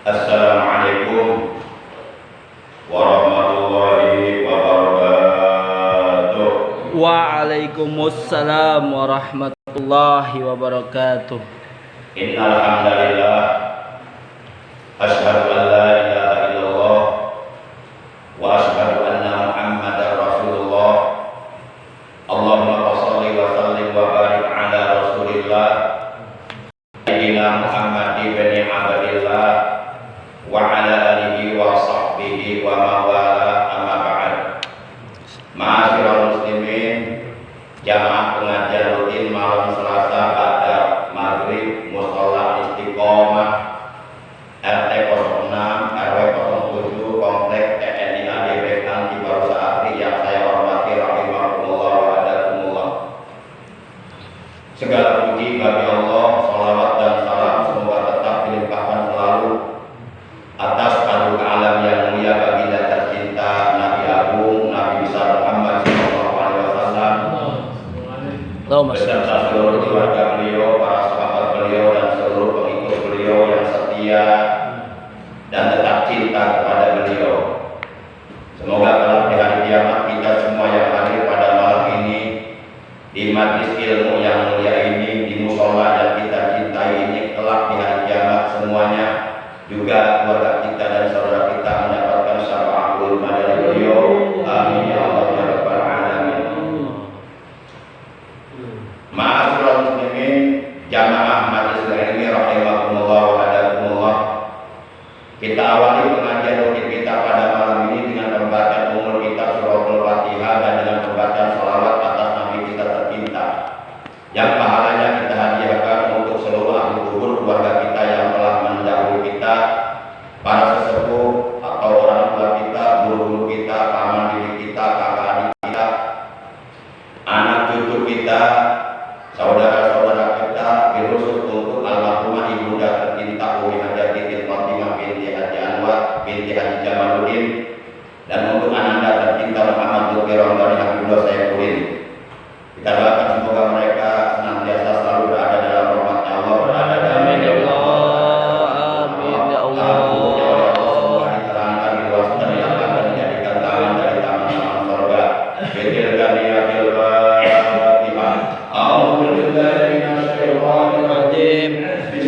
Assalamualaikum warahmatullahi wabarakatuh. Waalaikumsalam warahmatullahi wabarakatuh. Innal hamdalillah asyhadu an la ilaha illallah wa asyhadu anna Muhammadar Rasulullah. Allahumma shalli wa sallim wa barik ala Rasulillah sayyidina Muhammad bin Abdillah wa ala alihi wa sahbihi wa mawala amma ba'd. Ma'asyiral muslimin, jamaah pengajian rutin malam Selasa ba'da maghrib mushola Istiqomah RT 06 RW 07 Komplek TNI ADB Anti Barusa Asri yang saya hormati rahimahumullah wa adakumullah. Segala puji bagi Allah, salawat dan salam semoga tetap dilimpahkan selalu atas kadul alam yang mulia baginda tercinta Nabi Agung Nabi besar Muhammad sallallahu alaihi wasallam beserta seluruh keluarga beliau, para sahabat beliau dan seluruh pengikut beliau yang setia dan tetap cinta kepada beliau. Semoga kelak di hari kiamat kita semua yang hadir pada malam ini di majlis ilmu yang mulia ini, di mushola yang kita cintai ini, kelak di hari kiamat semuanya juga keluarga kita dan saudara kita mendapatkan syafaatul dari beliau. Amin ya Allah ya rabbal alamin. Ma'asyiral muslimin, jamaah majelis ilmi rahimakumullah wa adakumullah. Kita awali pengajian rutin kita pada malam ini dengan pembacaan umur kitab suratul Fatihah dan dengan pembacaan salawat atas Nabi kita tercinta, yang pahalanya kita hadiahkan untuk seluruh ahli kubur keluarga kita yang telah mendahului kita, para sesepuh atau orang tua kita, guru-guru kita, paman bibi kita, kakak adik kita, anak cucu kita, saudara-saudara kita, khusus untuk almarhumah ibunda tercinta Umi Hajah Titin Fatimah binti Haji Anwar binti Haji Jamaluddin, dan untuk ananda tercinta Muhammad Lutfi Ramdhani Habibullah Saifuddin. Kita doakan semoga mereka senantiasa selalu berada dalam rahmat Allah, berada dalam Amin ya Allah. Amin ya Allah. Semua diterangkan di luar dan yang akan menjadikan taman dari taman-taman surga. Bidzikrillahi Fatihah. A'udzubillahi minasyaitonir rajim.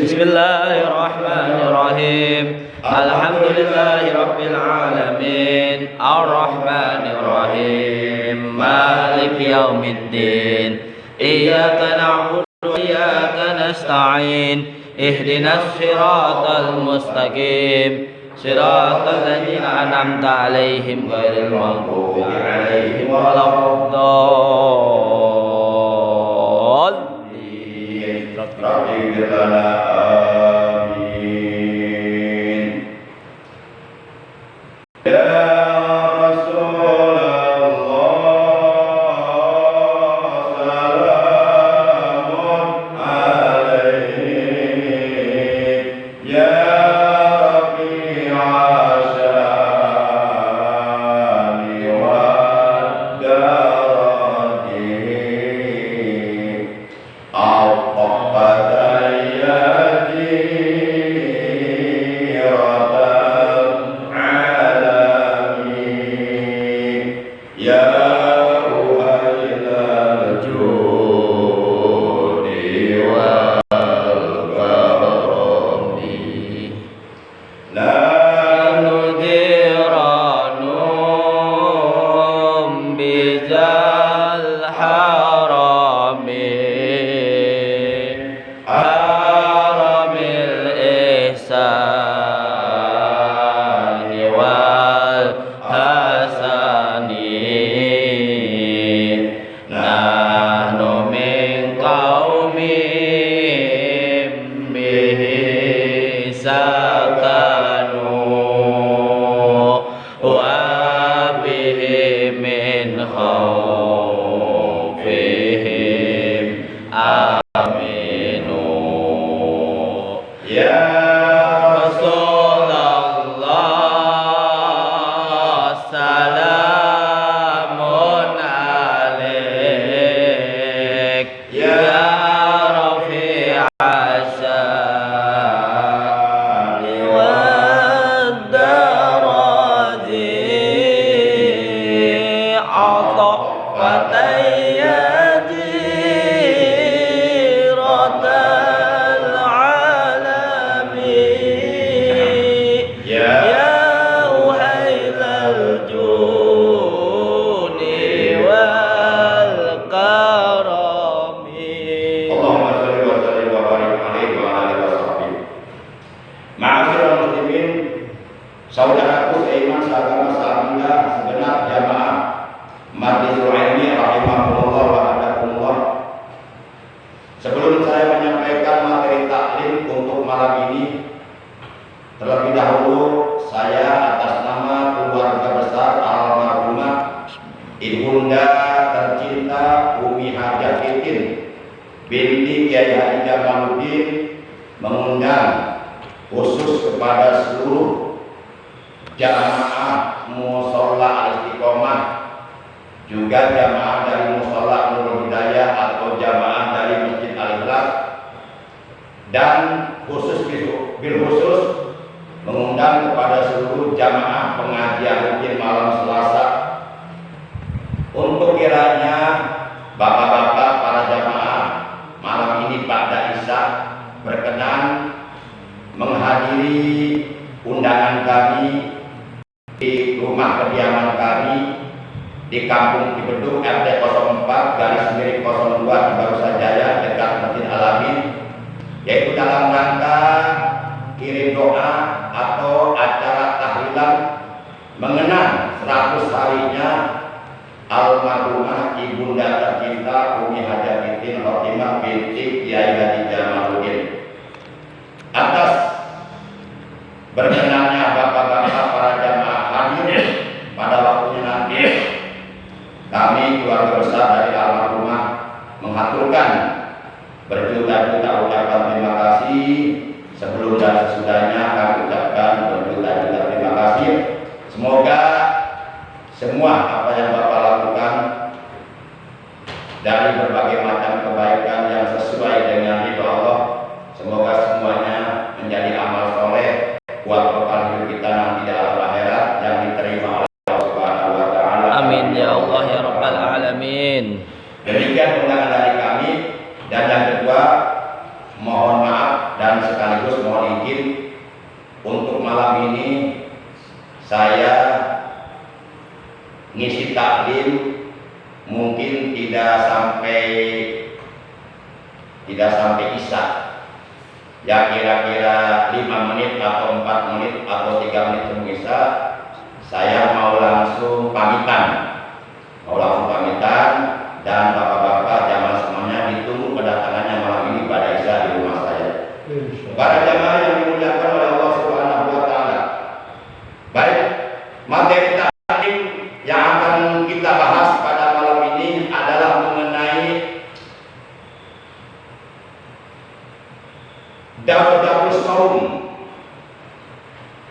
Bismillahirrahmanirrahim. Alhamdulillahi rabbil alamin. Ar-Rahmanir Rahim. Maliki yaumiddin. Iyyaka na'budu wa iyyaka nasta'in. Ihdinas siratal mustaqim. Siratal ladzina an'amta 'alaihim ghairil maghdubi 'alaihim waladdallin. Rabbi lana amin. Ya saudaraku seiman seagama seagama segenap jamaah Majlisul Ilmi rahimahumullah wa hadakumullah. Sebelum saya menyampaikan materi taklim untuk malam ini, terlebih dahulu saya atas nama keluarga besar almarhumah Ibunda tercinta Umi Hajah Titin binti Kiai Haji Jamaluddin mengundang khusus kepada seluruh jamaah Musholla Al-Istiqomah, juga jamaah dari Musholla Nurul Hidayah atau jamaah dari Masjid Al-Ikhlas, dan bil khusus mengundang kepada seluruh jamaah pengajian rutin malam Selasa untuk kiranya bapak-bapak para jamaah malam ini pada Isya berkenan menghadiri undangan kami di rumah kediaman kami di Kampung Cibeduk RT 04/02 di Barusajaya dekat Masjid Al-Amin, yaitu dalam rangka kirim doa atau acara tahlilan mengenang 100 harinya almarhumah Ibunda tercinta Umi Hajah Titin Rotimah binti Kiai Haji Jamaluddin. Atas berkenannya bapak-bapak para jamaah hadir pada waktunya nanti, kami keluarga besar dari almarhumah menghaturkan berjuta-juta ucapan terima kasih. Sebelum dan sesudahnya kami ucapkan berjuta-juta terima kasih. Semoga semua apa yang Bapak lakukan dari berbagai macam kebaikan yang sesuai dengan ridho Allah, semoga semuanya menjadi amal soleh buat bekal hidup kita nanti di alam akhirat yang diterima oleh Allah Subhanahu wa taala. Amin ya Allah ya rabbal alamin. Demikian undangan dari kami, dan yang kedua mohon maaf dan sekaligus mohon izin untuk malam ini saya ngisi taklim mungkin tidak sampai Isya, ya kira-kira 5 menit atau 4 menit atau 3 menit sebelum Isya saya mau langsung pamitan dan bapak-bapak jamaah semuanya ditunggu kedatangannya malam ini pada Isya di rumah saya. Para jamaah yang dimuliakan oleh Allah Subhanahu wa taala. Baik, materi taklim yang akan kita bahas pada malam ini adalah mengenai darajat saum,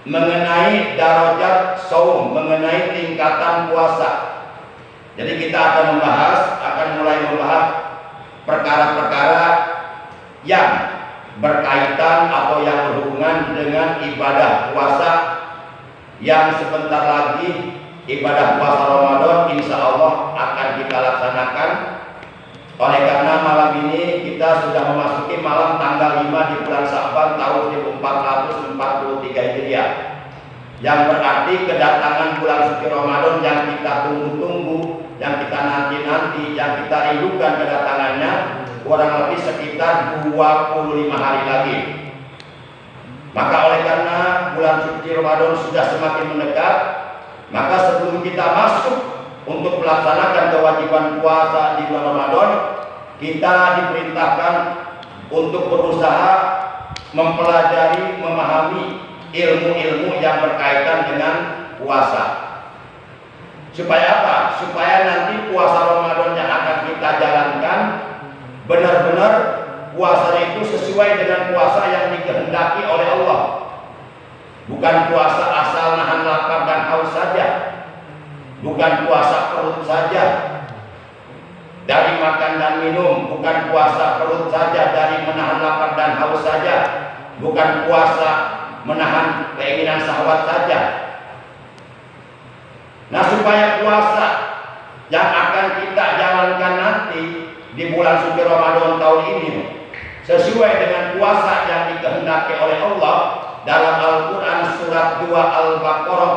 mengenai darajat saum, mengenai tingkatan puasa. Jadi kita akan mulai membahas perkara-perkara yang berkaitan atau yang berhubungan dengan ibadah puasa yang sebentar lagi ibadah puasa Ramadan insya Allah akan kita laksanakan. Oleh karena malam ini kita sudah memasuki malam tanggal 5 di bulan Sya'ban tahun 1443 Hijriah, yang berarti kedatangan bulan suci Ramadan yang kita tunggu-tunggu, yang kita nanti-nanti, yang kita rindukan kedatangannya kurang lebih sekitar 25 hari lagi. Maka oleh karena bulan suci Ramadan sudah semakin mendekat, maka sebelum kita masuk untuk melaksanakan kewajiban puasa di bulan Ramadan, kita diperintahkan untuk berusaha mempelajari, memahami ilmu-ilmu yang berkaitan dengan puasa. Supaya apa? Supaya nanti puasa Ramadan yang akan kita jalankan benar-benar puasanya itu sesuai dengan puasa yang dikehendaki oleh Allah. Bukan puasa asal nahan lapar dan haus saja, bukan puasa perut saja dari makan dan minum, bukan puasa perut saja dari menahan lapar dan haus saja, bukan puasa menahan keinginan syahwat saja. Nah, supaya puasa yang akan kita jalankan nanti di bulan suci Ramadan tahun ini sesuai dengan puasa yang dikehendaki oleh Allah dalam Al-Quran surat 2 Al-Baqarah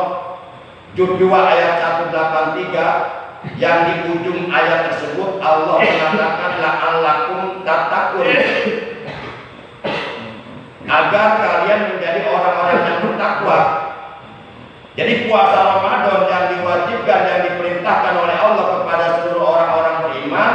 juz 2 ayat 183, yang di ujung ayat tersebut Allah mengatakan la'allakum tattaqun, agar kalian menjadi orang-orang yang bertakwa. Jadi puasa Ramadan yang diwajibkan, yang diperintahkan oleh Allah kepada seluruh orang-orang beriman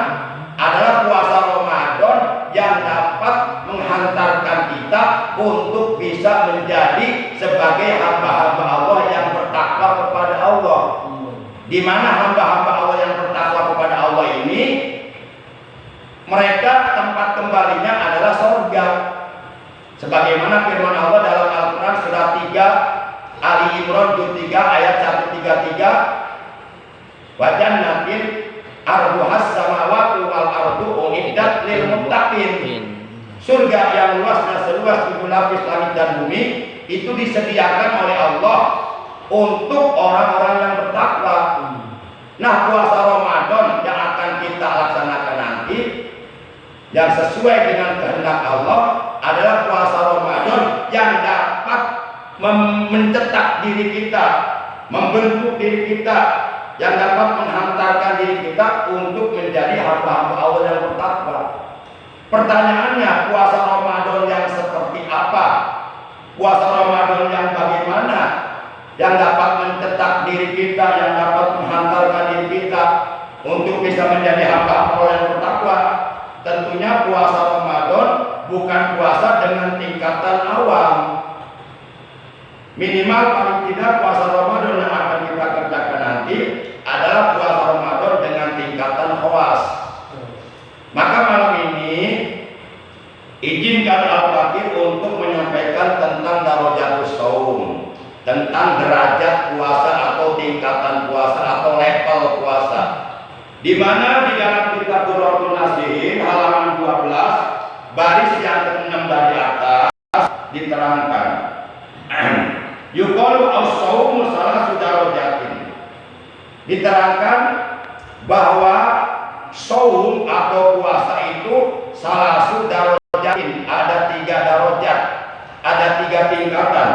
adalah puasa Ramadan yang dapat menghantarkan kita untuk bisa menjadi sebagai hamba-hamba Allah yang bertakwa kepada Allah. Di mana hamba-hamba Allah yang bertakwa kepada Allah ini, mereka tempat kembalinya adalah surga. Sebagaimana firman Allah dalam Al-Quran surat 3 Ali Imran juz 3 ayat 133, wa jannatin arduhas samawati wal ardu uiddat lil muttaqin. Surga yang luasnya seluas 7 lapis langit dan bumi itu disediakan oleh Allah untuk orang-orang yang bertakwa. Nah, puasa Ramadan yang akan kita laksanakan nanti yang sesuai dengan kehendak Allah adalah puasa Ramadan yang dapat mencetak diri kita, membentuk diri kita, yang dapat menghantarkan diri kita untuk menjadi hamba-hamba Allah yang bertakwa. Pertanyaannya, puasa Ramadan yang seperti apa? Puasa Ramadan yang bagaimana? Yang dapat mencetak diri kita, yang dapat menghantarkan diri kita untuk bisa menjadi hamba-hamba Allah yang bertakwa. Tentunya puasa Ramadan bukan puasa dengan tingkatan awam. Minimal paling tidak puasa Ramadan yang akan kita kerjakan nanti adalah puasa Ramadan dengan tingkatan khawas. Maka malam ini izinkan Al-Fakir untuk menyampaikan tentang darajatus shaum, tentang derajat puasa atau tingkatan puasa atau level puasa. Di mana di dalam kitab Durratun Nasihin halaman 12 baris yang ke-6 dari atas diterangkan. Yuqalu as-shaumu salasu darajatin. Diterangkan bahwa shaum atau puasa itu salasu darajatin, ada 3 darajat, ada 3 tingkatan.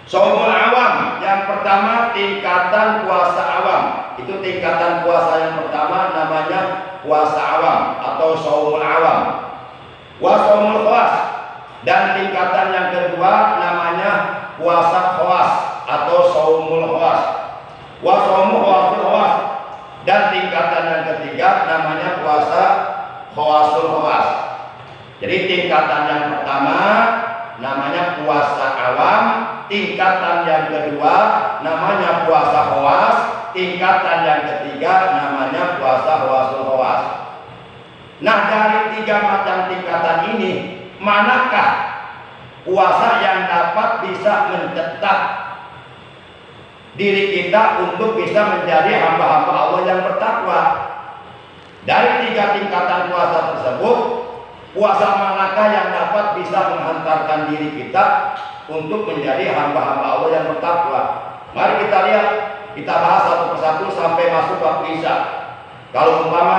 Shaumul awam, yang pertama tingkatan puasa awam. Itu tingkatan puasa yang pertama namanya puasa awam atau shaumul awam. Wa shaumul khawas, dan tingkatan yang kedua namanya puasa khawas atau shaumul khawas. Wa shaumul khawas, dan tingkatan yang ketiga namanya puasa khawasul khawas. Jadi tingkatan yang pertama namanya puasa awam, tingkatan yang kedua namanya puasa khawas, tingkatan yang ketiga namanya puasa khawasul khawas. Nah, dari 3 macam tingkatan ini, manakah puasa yang dapat bisa mencetak diri kita untuk bisa menjadi hamba-hamba Allah yang bertakwa? Dari 3 tingkatan puasa tersebut, puasa manakah yang dapat bisa menghantarkan diri kita untuk menjadi hamba-hamba Allah yang bertakwa? Mari kita lihat, kita bahas satu persatu sampai masuk waktu Isya. Kalau umpama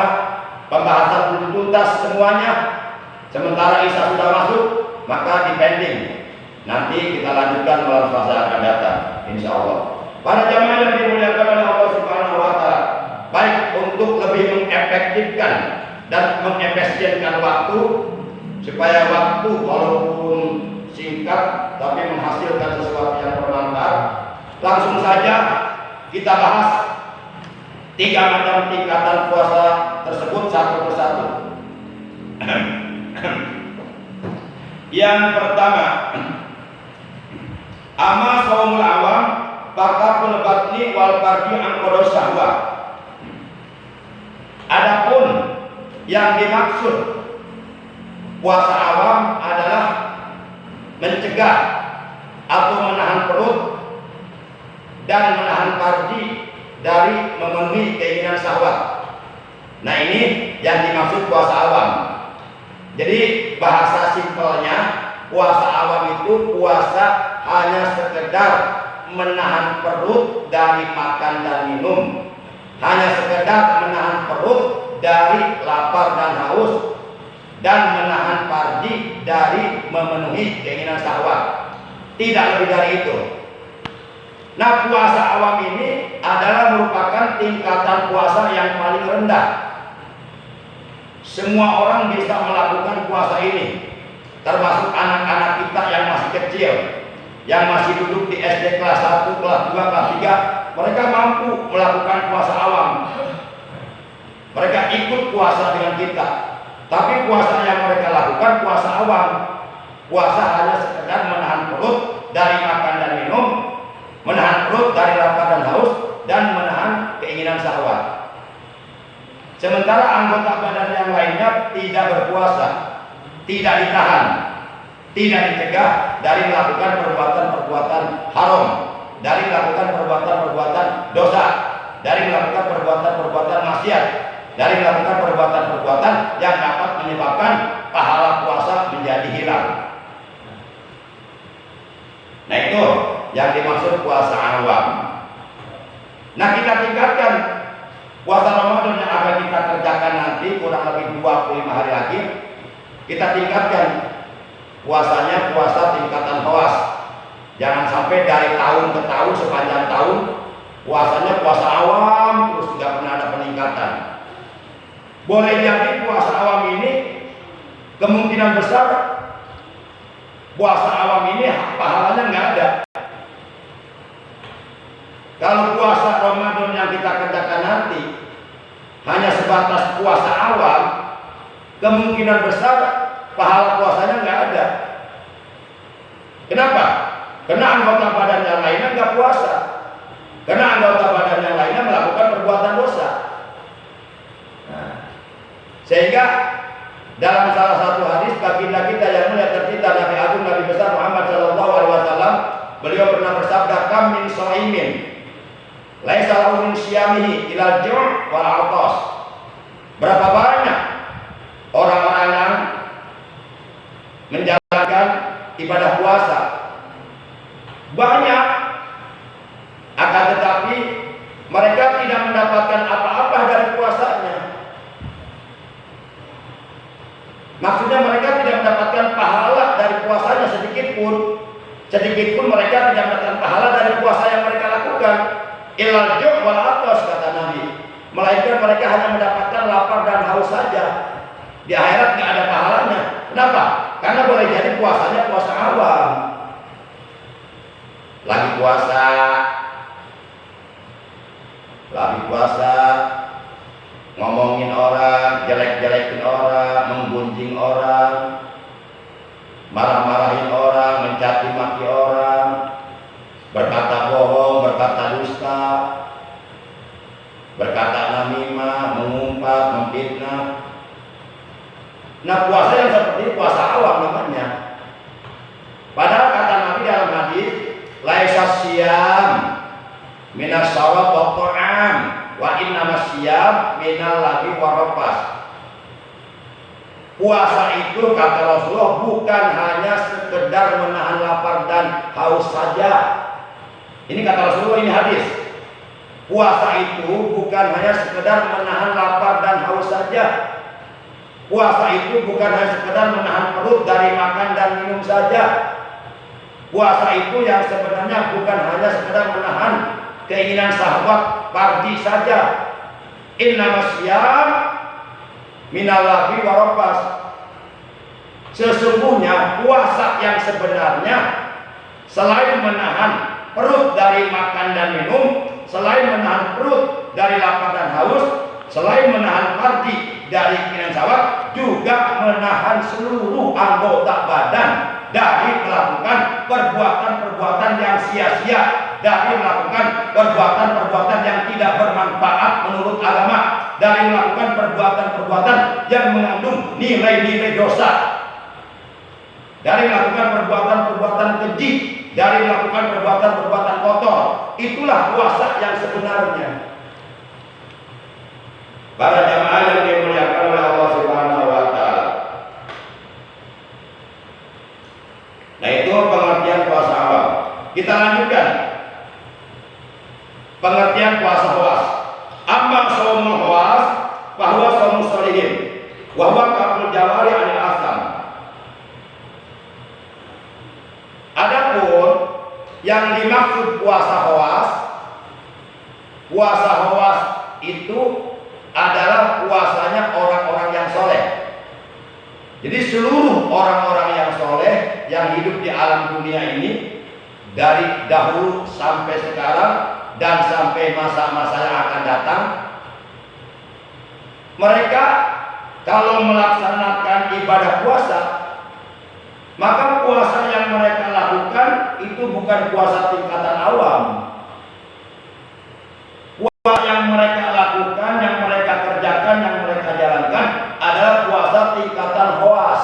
pembahasan belum tuntas semuanya, sementara Isya sudah masuk, maka dipending. Nanti kita lanjutkan malam Selasa akan datang, insya Allah. Para jamaah yang dimuliakan oleh Allah Subhanahu wa Ta'ala, baik untuk lebih mengefektifkan dan mengefisienkan waktu, supaya waktu walaupun singkat tapi menghasilkan sesuatu yang bermanfaat, langsung saja kita bahas 3 macam tingkatan puasa tersebut satu persatu. Yang pertama, ama shaumul awam bakal batni wal fardi an qada syahwat. Adapun yang dimaksud puasa awam adalah mencegah atau menahan perut dan menahan farji dari memenuhi keinginan syahwat. Nah, ini yang dimaksud puasa awam. Jadi bahasa simpelnya, puasa awam itu puasa hanya sekedar menahan perut dari makan dan minum, hanya sekedar menahan perut dari lapar dan haus, dan menahan farji dari memenuhi keinginan syahwat. Tidak lebih dari itu. Nah, puasa awam ini adalah merupakan tingkatan puasa yang paling rendah. Semua orang bisa melakukan puasa ini, termasuk anak-anak kita yang masih kecil, yang masih duduk di SD kelas 1, kelas 2, kelas 3, mereka mampu melakukan puasa awam. Mereka ikut puasa dengan kita. Tapi puasa yang mereka lakukan puasa awam. Puasa hanya sekedar menahan perut dari makan dan minum, menahan perut dari lapar dan haus, dan menahan keinginan syahwat. Sementara anggota badan yang lainnya tidak berpuasa, tidak ditahan, tidak dicegah dari melakukan perbuatan-perbuatan haram, dari melakukan perbuatan-perbuatan dosa, dari melakukan perbuatan-perbuatan maksiat, dari melakukan perbuatan-perbuatan yang dapat menyebabkan pahala puasa menjadi hilang. Nah, itu yang dimaksud puasa awam. Nah, kita tingkatkan puasa Ramadan yang akan kita kerjakan nanti kurang lebih 25 hari lagi. Kita tingkatkan puasanya puasa tingkatan khawas. Jangan sampai dari tahun ke tahun sepanjang tahun puasanya puasa awam terus tidak pernah ada peningkatan. Boleh jadi puasa awam ini kemungkinan besar puasa awam ini pahalanya nggak ada. Kalau puasa Ramadan yang kita kerjakan nanti hanya sebatas puasa awam, kemungkinan besar pahala puasanya nggak ada. Kenapa? Karena anggota badan yang lainnya nggak puasa. Karena anggota badan yang lainnya melakukan perbuatan dosa. Nah, sehingga dalam salah satu hadis baginda kita yang mulia tercinta Nabi Agung Nabi besar Muhammad Shallallahu Alaihi Wasallam, beliau pernah bersabda, "Kam min shaimin, laisa lahu min siyamihi ilal ju' wal 'atas." Berapa banyak orang-orang yang menjalankan ibadah puasa? Banyak, akan tetapi mereka tidak mendapatkan apa-apa dari puasanya. Maksudnya mereka tidak mendapatkan pahala dari puasanya sedikit pun. Sedikit pun mereka tidak mendapatkan pahala dari puasa yang mereka lakukan. Ilal ju' wal 'atas, kata Nabi. Melainkan mereka hanya mendapatkan lapar dan haus saja. Di akhirat nggak ada pahalanya. Kenapa? Karena boleh jadi puasanya puasa awam. Lagi puasa ngomongin orang, jelek-jelekin orang, menggunjing orang, marah-marahin orang, mencaci maki orang, berkata bohong, berkata dusta, berkata namimah, mengumpat, memfitnah. Nah, puasa yang seperti puasa awam namanya. Padahal kata Nabi dalam hadis, laisa siyam minas shawab wa ta'am wa innamas siyam minal lagi warafas. Puasa itu kata Rasulullah bukan hanya sekedar menahan lapar dan haus saja. Ini kata Rasulullah, ini hadis. Puasa itu bukan hanya sekedar menahan lapar dan haus saja. Puasa itu bukan hanya sekedar menahan perut dari makan dan minum saja. Puasa itu yang sebenarnya bukan hanya sekedar menahan keinginan syahwat farji saja. Innamas siyam minal lagwi warafas. Sesungguhnya puasa yang sebenarnya selain menahan perut dari makan dan minum, selain menahan perut dari lapar dan haus, selain menahan farji dari keinginan syahwat, juga menahan seluruh anggota badan dari melakukan perbuatan-perbuatan yang sia-sia, dari melakukan perbuatan-perbuatan yang tidak bermanfaat menurut agama, dari melakukan perbuatan-perbuatan yang mengandung nilai-nilai dosa, dari melakukan perbuatan-perbuatan keji, dari melakukan perbuatan-perbuatan kotor. Itulah puasa yang sebenarnya. Para jamaah yang dimuliakan oleh Allah Subhanahu wa Ta'ala. Nah, itu pengertian puasa awam. Kita lanjutkan pengertian puasa khawas. Amma shaumul khawas bahwa shaumul sholihin wa huwa kaful jawari anil asam. Adapun yang dimaksud puasa khawas itu adalah puasanya orang-orang yang soleh. Jadi seluruh orang-orang yang soleh yang hidup di alam dunia ini dari dahulu sampai sekarang dan sampai masa-masa yang akan datang. Mereka kalau melaksanakan ibadah puasa, maka puasa yang mereka lakukan itu bukan puasa tingkatan awam. Puasa yang mereka lakukan, yang mereka kerjakan, yang mereka jalankan adalah puasa tingkatan khawas.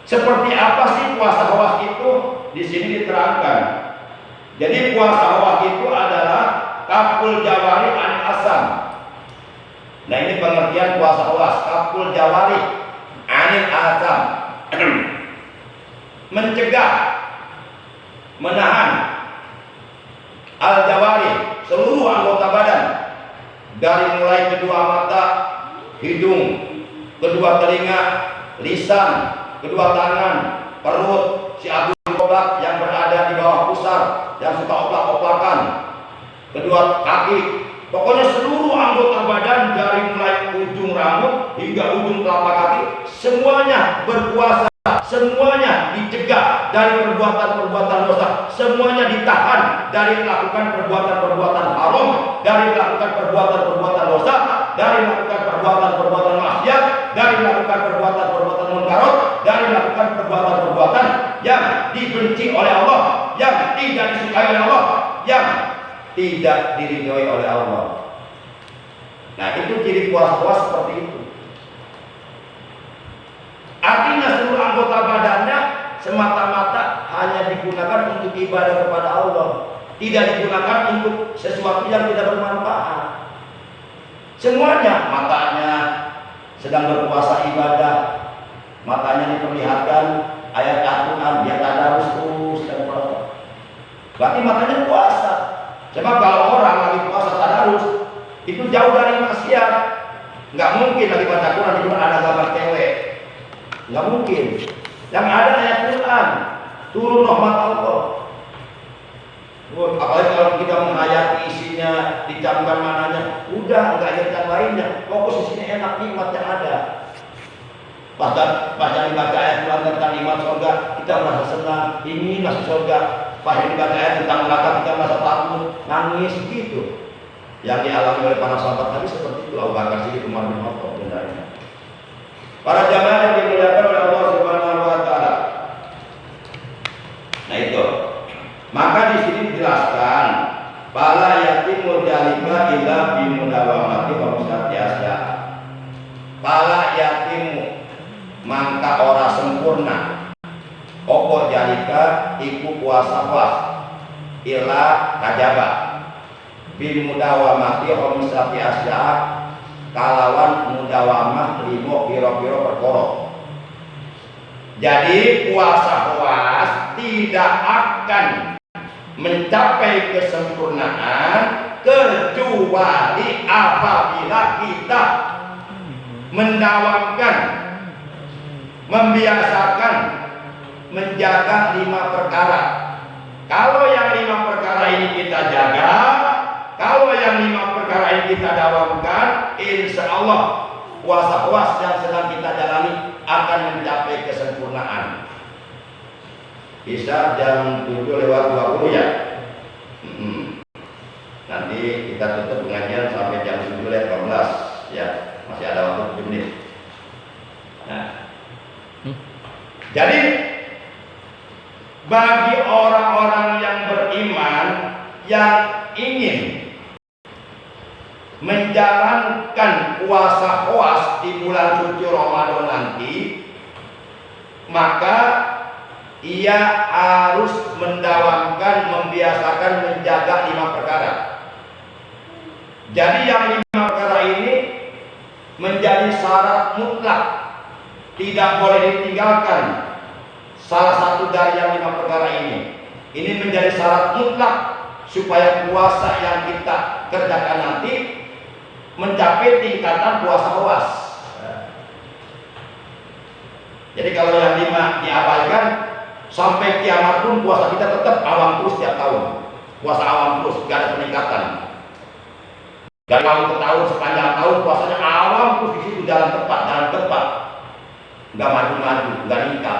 Seperti apa sih puasa khawas itu? Di sini diterangkan. Jadi puasa khawas itu adalah kaful jawari an asam. Nah, ini pengertian puasa khawas, kaful jawari anil asam. Mencegah, menahan al-jawari, seluruh anggota badan, dari mulai kedua mata, hidung, kedua telinga, lisan, kedua tangan, perut, si Abu Oblak yang berada di bawah pusar, yang suka oplak-oplakan, kedua kaki, pokoknya seluruh anggota badan dari mulai ujung rambut hingga ujung telapak kaki, semuanya berpuasa, semuanya dicegah dari perbuatan-perbuatan dosa, semuanya ditahan dari melakukan perbuatan-perbuatan haram, dari melakukan perbuatan-perbuatan dosa, dari melakukan perbuatan-perbuatan maksiat, dari melakukan perbuatan-perbuatan munkarat, dari melakukan perbuatan-perbuatan yang dibenci oleh Allah, yang tidak disukai oleh Allah, yang tidak diridhoi oleh Allah. Nah, itu ciri puasa seperti itu. Artinya seluruh anggota badannya semata-mata hanya digunakan untuk ibadah kepada Allah, tidak digunakan untuk sesuatu yang tidak bermanfaat. Semuanya, matanya sedang berpuasa ibadah, matanya diperlihatkan ayat Al-Quran, dia tadarus terus dan puasa. Berarti matanya puasa. Sebab kalau orang lagi puasa tadarus itu jauh dari maksiat. Nggak mungkin lagi baca Quran itu ada gambar cewek. Nggak mungkin. Yang ada ayat Quran, turun rahmat Allah. Apalagi kalau kita menghayati isinya, dicamkan mananya, udah nggak ingat yang lainnya. Fokus isinya enak, nikmat yang ada. Pas dibaca ayat Quran tentang nikmat surga, kita merasa senang, ingin masuk surga. Pas dibaca ayat tentang neraka, kita merasa takut, nangis gitu. Yang dialami oleh para sahabat Nabi seperti itu. Abu Bakar Siddiq, Umar bin Khattab dan lainnya. Para jamaah yang dimuliakan oleh Allah Subhanahu wa taala. Nah itu. Maka di sini dijelaskan pala yatimul jalika illa bimudawamati wa musatiasya. Pala yatimu mangka ora sempurna. Opo jalika iku puasa puas illa kajaba bimudawamati wa musatiasya. Kalawan mudawamah limo piro-piro perkoro. Jadi puasa puas tidak akan mencapai kesempurnaan kecuali apabila kita mendawamkan, membiasakan menjaga 5 perkara. Kalau yang 5 perkara ini kita jaga, kalau yang 5 perkara ini kita dawamkan, insya Allah puasa puas yang sedang kita jalani akan mencapai kesempurnaan. Bisa jam 7:20 ya. Nanti kita tutup pengajian sampai jam 7:15 ya. Masih ada waktu 7 menit. Nah, jadi bagi orang-orang yang beriman yang ingin menjalankan puasa khawas di bulan suci Ramadan nanti, maka ia harus mendawamkan, membiasakan menjaga 5 perkara. Jadi yang 5 perkara ini menjadi syarat mutlak, tidak boleh ditinggalkan salah satu dari yang 5 perkara ini. Ini menjadi syarat mutlak supaya puasa yang kita kerjakan nanti mencapai tingkatan puasa khawas. Jadi kalau yang 5 diabaikan, sampai kiamat pun puasa kita tetap awam terus setiap tahun. Puasa awam terus, gak ada peningkatan. Dari tahun ke tahun, sepanjang tahun puasanya awam terus, di situ jalan tepat, nggak maju-maju, nggak ningkat.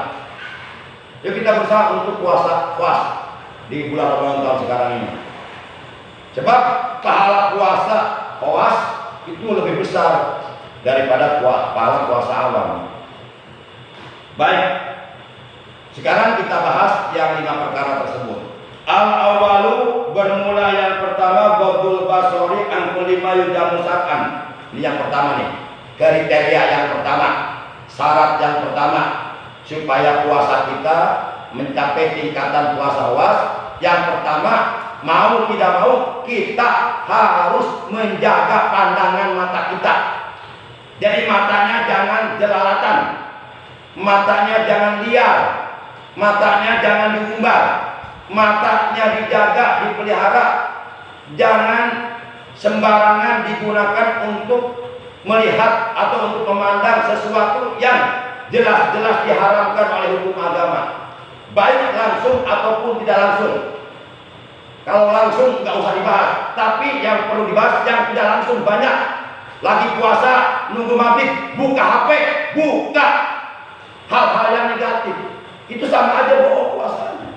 Yuk kita berusaha untuk puasa di bulan Ramadan tahun sekarang ini. Sebab pahala puasa khawas itu lebih besar daripada pahala puasa awam. Baik, sekarang kita bahas yang 5 perkara tersebut. Al-awalu, bermula yang pertama, ghaddul basari an kulli ma yujamu syar'an. Ini yang pertama nih, kriteria yang pertama, syarat yang pertama supaya puasa kita mencapai tingkatan puasa khawas. Yang pertama, mau tidak mau kita harus menjaga pandangan mata kita. Jadi matanya jangan jelalatan, matanya jangan liar, matanya jangan diumbar, matanya dijaga, dipelihara. Jangan sembarangan digunakan untuk melihat atau untuk memandang sesuatu yang jelas-jelas diharamkan oleh hukum agama, baik langsung ataupun tidak langsung. Kalau langsung nggak usah dibahas, tapi yang perlu dibahas yang tidak langsung banyak. Lagi puasa, nunggu maghrib, buka HP, buka hal-hal yang negatif. Itu sama aja bohong puasanya.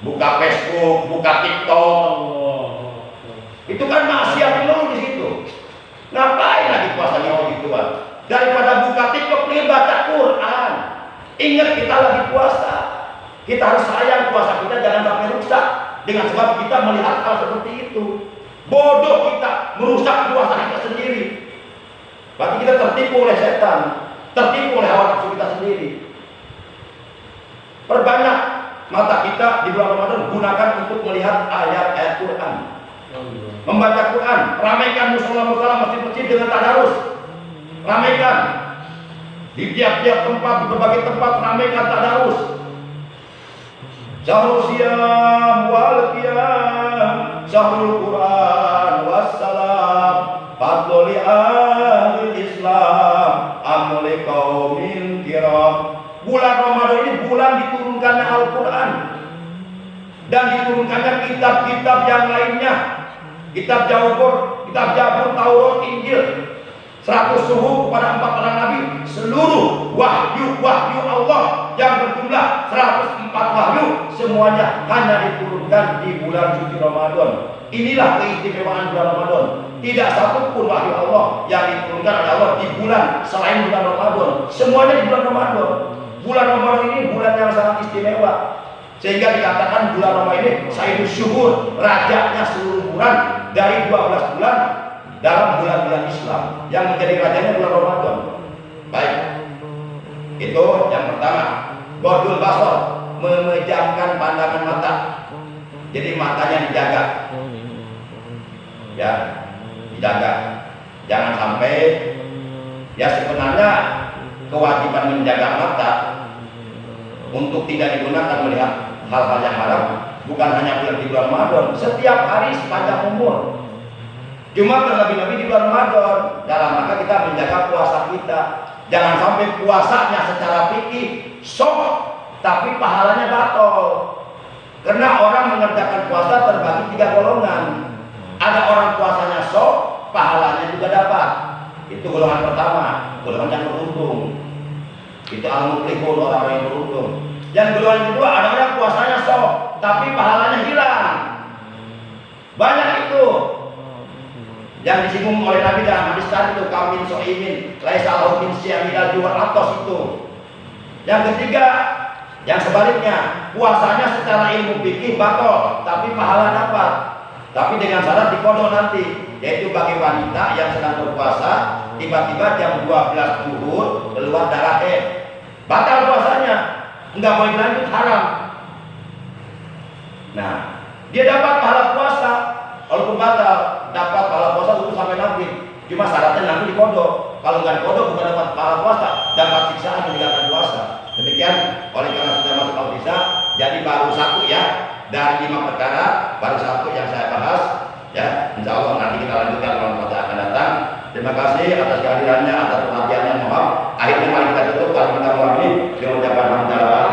Buka Facebook, buka TikTok, itu kan maksiat dulu di situ. Ngapain lagi puasa gitu-gituan? Daripada buka TikTok, nih baca Quran. Ingat kita lagi puasa. Kita harus sayang puasa kita jangan sampai rusak dengan sebab kita melihat hal seperti itu. Bodoh kita merusak puasa kita sendiri. Berarti kita tertipu oleh setan, tertipu oleh hawa nafsu kita sendiri. Perbanyak mata kita di bulan Ramadan, gunakan untuk melihat ayat-ayat Quran, membaca Quran. Ramaikan musola-musola, masjid-masjid dengan tadarus. Ramaikan di tiap-tiap tempat, di berbagai tempat, ramaikan tadarus. Syahrul siyam wal qiyam, syahrul Quran wassalam, fadlul ahli Islam, amuli qaumin kiram. Bulan Ramadan ini bulan diturunkannya Al-Quran dan diturunkannya kitab-kitab yang lainnya. Kitab Jabur, Taurat, Injil, 100 suhuf kepada 4 orang nabi, seluruh wahyu Allah yang berjumlah 104 wahyu, semuanya hanya diturunkan di bulan suci Ramadan. Inilah keistimewaan bulan Ramadan. Tidak satu pun wahyu Allah yang diturunkan oleh Allah di bulan selain bulan Ramadan. Semuanya di bulan Ramadan. Bulan Ramadan ini bulan yang sangat istimewa, sehingga dikatakan bulan Ramadan ini Sayyidus Syuhur, rajanya seluruh bulan dari 12 bulan dalam bulan-bulan Islam, yang menjadi rajanya bulan Ramadan. Baik, itu yang pertama. Ghaddul basar, memejamkan pandangan mata. Jadi matanya dijaga, ya, dijaga. Jangan sampai, ya sebenarnya kewajiban menjaga mata untuk tidak digunakan melihat hal-hal yang haram bukan hanya di bulan Ramadan, setiap hari sepanjang umur. Cuma terlebih-lebih di bulan Ramadan dalam rangka kita menjaga puasa kita. Jangan sampai puasanya secara fikih sok tapi pahalanya batal. Karena orang mengerjakan puasa terbagi 3 golongan. Ada orang puasanya sok, pahalanya juga dapat. Itu golongan pertama, golongan yang beruntung. Itu al-muflihun, orang yang beruntung. Yang golongan kedua, ada orang puasanya sok tapi pahalanya hilang. Banyak itu yang disinggung oleh Nabi dalam hadis tadi itu, kamin so'imin laisa lahu min siyamil juwal atos itu. Yang ketiga, yang sebaliknya, puasanya secara ilmu fikih batal tapi pahala dapat, tapi dengan syarat dikodok nanti, yaitu bagi wanita yang sedang berpuasa tiba-tiba jam 12 zuhur keluar darah haid, batal puasanya, enggak boleh lanjut, haram. Nah, dia dapat pahala puasa walaupun batal, dapat pahala puasa untuk sampai maghrib. Cuma syaratnya nanti dikodok. Kalau nggak dikodok bukan dapat pahala puasa, dapat siksaan meninggalkan puasa. Demikian, oleh karena sudah masuk al-Isya, jadi baru satu ya dari 5 perkara, baru satu yang saya bahas. Ya, insya Allah nanti kita lanjutkan dalam waktu akan datang. Terima kasih atas kehadirannya, atas perhatiannya. Mohon akhirnya mari kita tutup kalau kita mau ini dengan ucapan hamdalah.